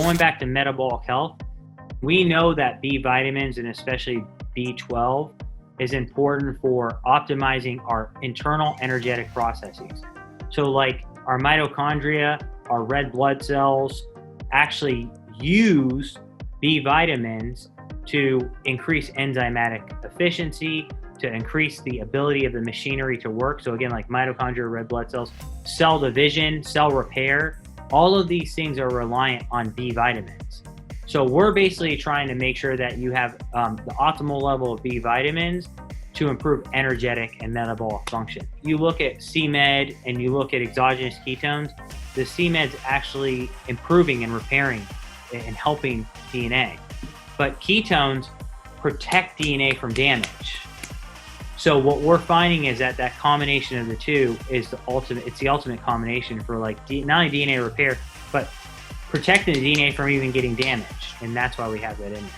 going back to metabolic health, we know that B vitamins and especially B12 is important for optimizing our internal energetic processes. So like our mitochondria, our red blood cells actually use B vitamins to increase enzymatic efficiency, to increase the ability of the machinery to work. So again, like mitochondria, red blood cells, cell division, cell repair, all of these things are reliant on B vitamins. So we're basically trying to make sure that you have the optimal level of B vitamins to improve energetic and metabolic function. You look at CMed and you look at exogenous ketones, the CMed's actually improving and repairing and helping DNA. But ketones protect DNA from damage. So what we're finding is that that combination of the two is the ultimate, it's the ultimate combination for like not only DNA repair, but protecting the DNA from even getting damaged. And that's why we have that in there.